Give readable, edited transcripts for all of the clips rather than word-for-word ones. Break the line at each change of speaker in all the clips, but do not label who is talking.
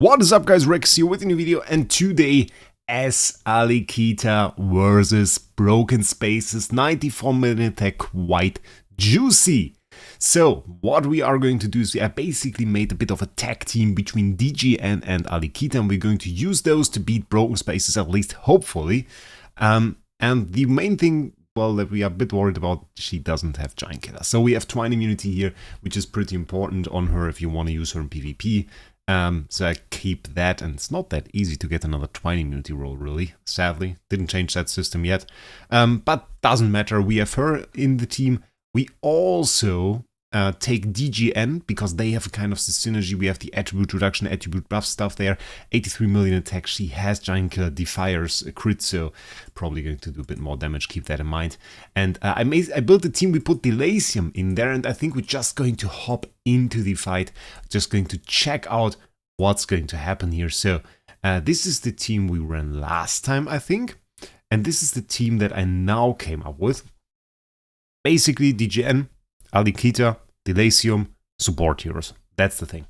What is up, guys? Wraec here with a new video, and today as Alikita versus Broken Spaces, 94 million attack, quite juicy. So what we are going to do is I basically made a bit of a tag team between DGN and Alikita, and we're going to use those to beat Broken Spaces, at least hopefully. And the main thing, well, that we are a bit worried about, she doesn't have Giant Killer. So we have Twine Immunity here, which is pretty important on her if you want to use her in PvP. So I keep that, and it's not that easy to get another Twine Immunity roll, really, sadly. Didn't change that system yet. But doesn't matter, we have her in the team. We also take DGN, because they have a kind of the synergy. We have the attribute reduction, attribute buff stuff there. 83 million attack, she has Giant Killer, Defiers, a crit, so probably going to do a bit more damage, keep that in mind. And I built a team, we put Delasium in there, and I think we're just going to hop into the fight, just going to check out what's going to happen here. So this is the team we ran last time, I think, and this is the team that I now came up with. Basically, DGN, Alikita, Delasium, support heroes. That's the thing.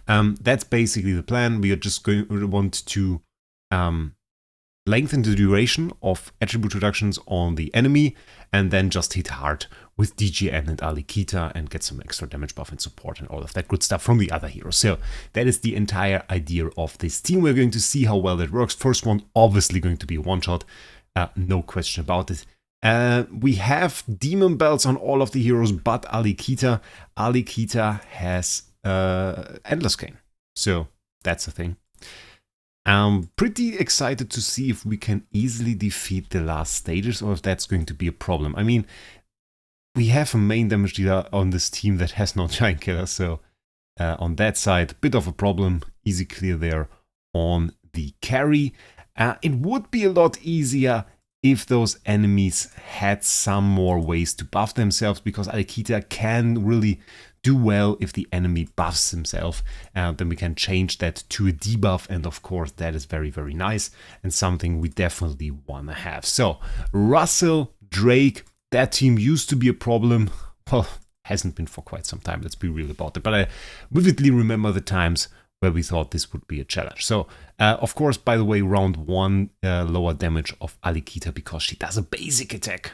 That's basically the plan. We are just going to want to lengthen the duration of attribute reductions on the enemy, and then just hit hard with DGN and Alikita and get some extra damage buff and support and all of that good stuff from the other heroes. So that is the entire idea of this team. We're going to see how well that works. First one, obviously going to be a one-shot. No question about it. We have demon belts on all of the heroes but Alikita. Alikita has Endless Cane. So that's the thing. I'm pretty excited to see if we can easily defeat the last stages or if that's going to be a problem. I mean, we have a main damage dealer on this team that has no Giant Killer, so on that side, a bit of a problem. Easy clear there on the carry. It would be a lot easier if those enemies had some more ways to buff themselves, because Alikita can really do well if the enemy buffs himself. Then we can change that to a debuff, and of course that is very, very nice and something we definitely want to have. So Russell, Drake, that team used to be a problem. Well, hasn't been for quite some time, let's be real about it, but I vividly remember the times where we thought this would be a challenge. So, of course, by the way, round 1, lower damage of Alikita because she does a basic attack.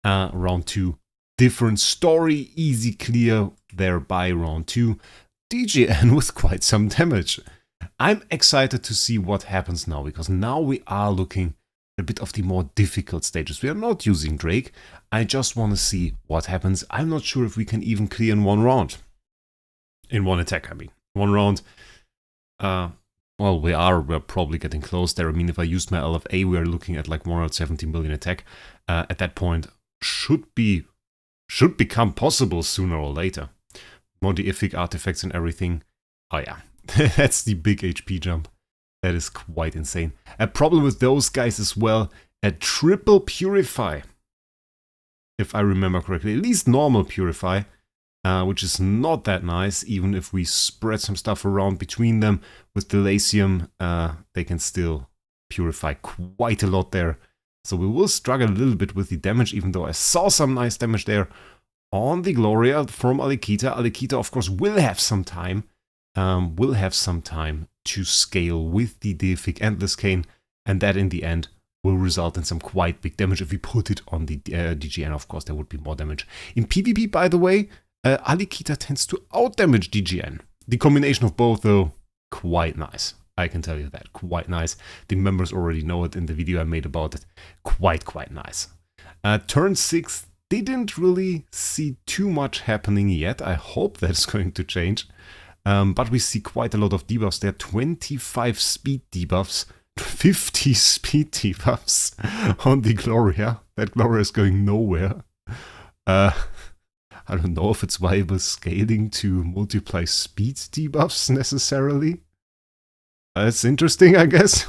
Round 2, different story, easy clear there by round 2. DGN with quite some damage. I'm excited to see what happens now, because now we are looking a bit of the more difficult stages. We are not using Drake. I just want to see what happens. I'm not sure if we can even clear in one round. In one attack, I mean. One round, well, we're probably getting close there. I mean, if I used my LFA, we are looking at like 170 million attack. At that point, should become possible sooner or later. More deific artifacts and everything. Oh yeah, that's the big HP jump. That is quite insane. A problem with those guys as well, a triple purify. If I remember correctly, at least normal purify. Which is not that nice. Even if we spread some stuff around between them with Delasium, they can still purify quite a lot there. So we will struggle a little bit with the damage, even though I saw some nice damage there on the Gloria from Alikita. Alikita, of course, will have some time. To scale with the Deific Endless Cane, and that in the end will result in some quite big damage. If we put it on the DGN, of course, there would be more damage. In PvP, by the way, Alikita tends to outdamage DGN. The combination of both, though, quite nice. I can tell you that, quite nice. The members already know it in the video I made about it. Quite nice. Turn 6 didn't really see too much happening yet. I hope that's going to change. But we see quite a lot of debuffs there. 25 speed debuffs, 50 speed debuffs on the Gloria. That Gloria is going nowhere. I don't know if it's viable scaling to multiply speed debuffs necessarily. That's interesting, I guess.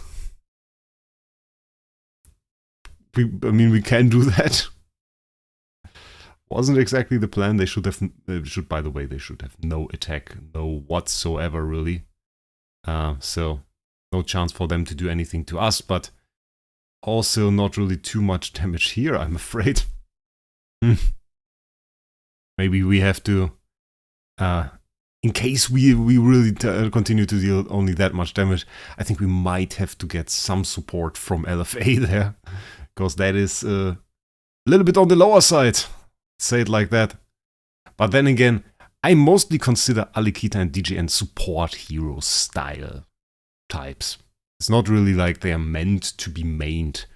I mean, we can do that. Wasn't exactly the plan. They should have, by the way, they should have no attack, no whatsoever, really. So, no chance for them to do anything to us, but also not really too much damage here, I'm afraid. Maybe we have to in case we really continue to deal only that much damage, I think we might have to get some support from LFA there, because that is a little bit on the lower side, say it like that. But then again, I mostly consider Alikita and DGN support hero style types. It's not really like they are meant to be mained.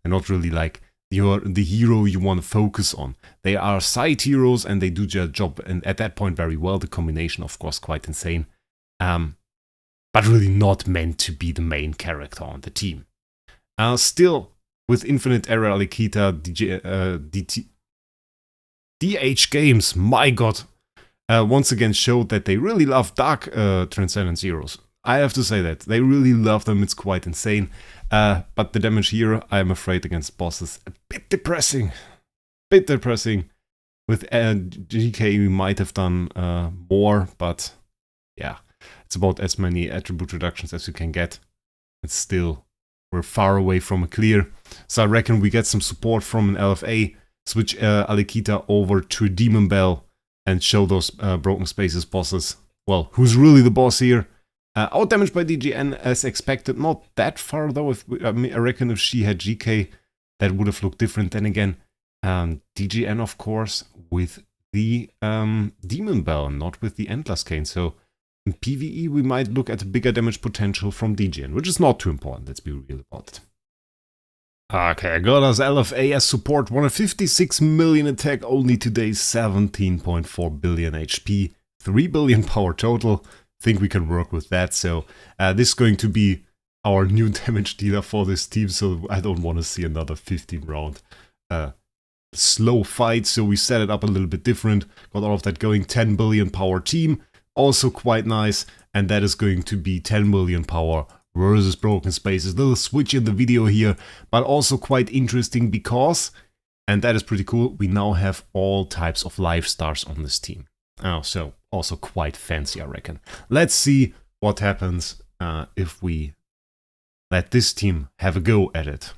They're not really like the hero you want to focus on. They are side heroes and they do their job, and at that point very well. The combination, of course, quite insane. But really not meant to be the main character on the team. Still, with Infinite Era Alikita, DH Games, my god, once again showed that they really love Dark Transcendence heroes. I have to say that. They really love them, it's quite insane. But the damage here, I'm afraid, against bosses, a bit depressing. With GK we might have done more, but yeah, it's about as many attribute reductions as you can get. It's still, we're far away from a clear. So I reckon we get some support from an LFA, switch Alikita over to a Demon Bell, and show those Broken Spaces bosses, well, who's really the boss here. Outdamaged by DGN as expected, not that far though. I reckon if she had GK, that would have looked different. Then again, DGN of course with the Demon Bell, not with the Endless Cane. So in PvE we might look at a bigger damage potential from DGN, which is not too important, let's be real about it. Okay, I got us LFA as support, 156 million attack, only today 17.4 billion HP, 3 billion power total. Think we can work with that. So this is going to be our new damage dealer for this team, so I don't want to see another 15 round slow fight. So we set it up a little bit different, got all of that going. 10 billion power team, also quite nice, and that is going to be 10 million power versus Broken Spaces. Little switch in the video here, but also quite interesting because, and that is pretty cool, we now have all types of life stars on this team. So also quite fancy, I reckon. Let's see what happens if we let this team have a go at it.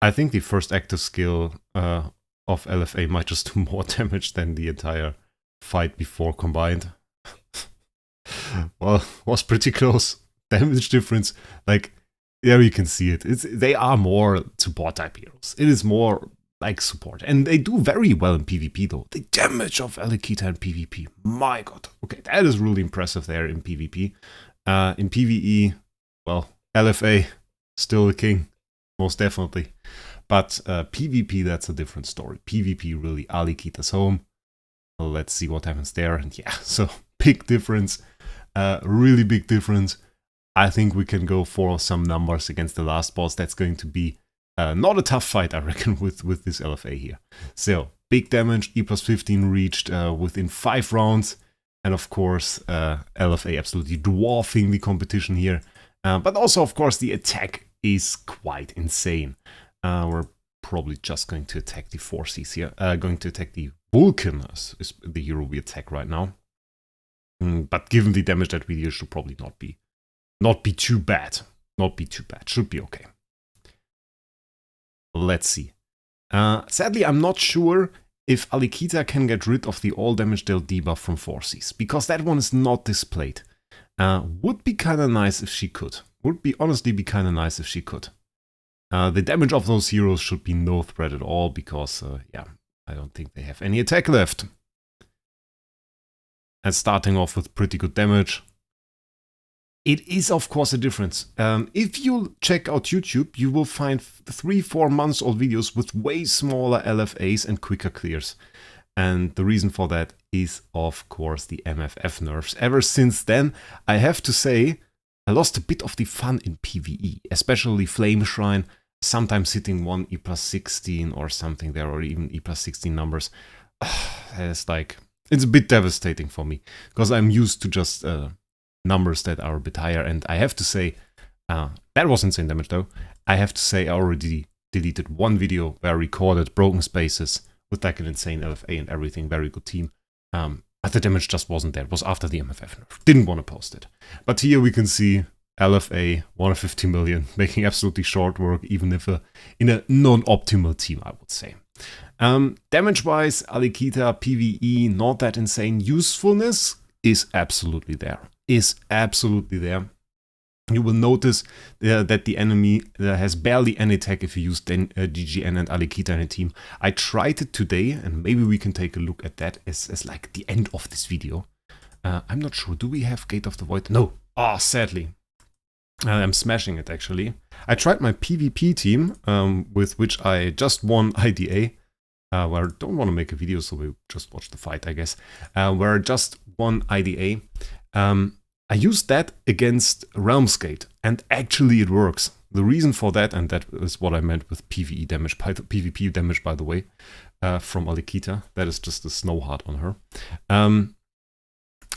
I think the first active skill of LFA might just do more damage than the entire fight before combined. Well, was pretty close. Damage difference, like, there you can see it. They are more support type heroes. It is more like support, and they do very well in PvP though. The damage of Alikita in PvP, my god. Okay, that is really impressive there in PvP. In PvE, well, LFA, still the king, most definitely. But PvP, that's a different story. PvP, really, Alikita's home. Well, let's see what happens there. And yeah, so big difference, really big difference. I think we can go for some numbers against the last boss. That's going to be not a tough fight, I reckon, with this LFA here. So, big damage, E plus 15 reached within 5 rounds. And of course, LFA absolutely dwarfing the competition here. But also, of course, the attack is quite insane. We're probably just going to attack the 4Cs here. Going to attack the Vulcan, is the hero we attack right now. But given the damage that we do, should probably not be too bad. Should be okay. Let's see. Sadly, I'm not sure if Alikita can get rid of the all damage dealt debuff from 4Cs, because that one is not displayed. Would be kind of nice if she could. Honestly be kind of nice if she could. The damage of those heroes should be no threat at all, because, yeah, I don't think they have any attack left. And starting off with pretty good damage. It is, of course, a difference. If you check out YouTube, you will find 3-4 months old videos with way smaller LFAs and quicker clears. And the reason for that is, of course, the MFF nerfs. Ever since then, I have to say, I lost a bit of the fun in PvE, especially Flame Shrine, sometimes hitting one E plus 16 or something there, or even E plus 16 numbers. It's like, it's a bit devastating for me, because I'm used to just numbers that are a bit higher, and I have to say, that was insane damage though. I have to say I already deleted one video where I recorded Broken Spaces with like an insane LFA and everything, very good team. But the damage just wasn't there. It was after the MFF nerf. Didn't want to post it. But here we can see LFA, 150 million, making absolutely short work, even if in a non-optimal team, I would say. Damage-wise, Alikita PvE, not that insane. Usefulness is absolutely there. You will notice that the enemy has barely any attack if you use GGN and Alikita in a team. I tried it today, and maybe we can take a look at that as like the end of this video. I'm not sure. Do we have Gate of the Void? No. Oh, sadly. I'm smashing it, actually. I tried my PvP team, with which I just won IDA. Where I don't want to make a video, so we just watch the fight, I guess. Where I just won IDA. I used that against Realmsgate, and actually it works. The reason for that, and that is what I meant with PvE damage, PvP damage, by the way, from Alikita. That is just a snow heart on her.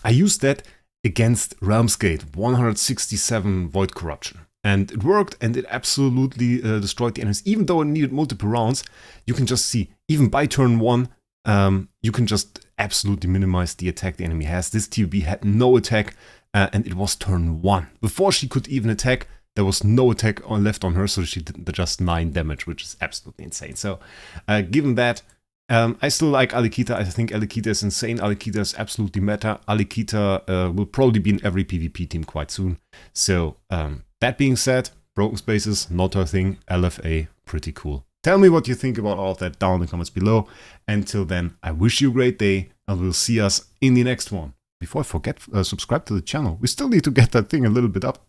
I used that against Realmsgate, 167 Void Corruption. And it worked, and it absolutely destroyed the enemies. Even though it needed multiple rounds, you can just see, even by turn 1, you can just absolutely minimize the attack the enemy has. This TB had no attack, and it was turn 1. Before she could even attack, there was no attack left on her, so she did just 9 damage, which is absolutely insane. So, given that, I still like Alikita. I think Alikita is insane. Alikita is absolutely meta. Alikita will probably be in every PvP team quite soon. So, that being said, Broken Spaces, not her thing. LFA, pretty cool. Tell me what you think about all of that down in the comments below. Until then, I wish you a great day, and we'll see us in the next one. Before I forget, subscribe to the channel. We still need to get that thing a little bit up.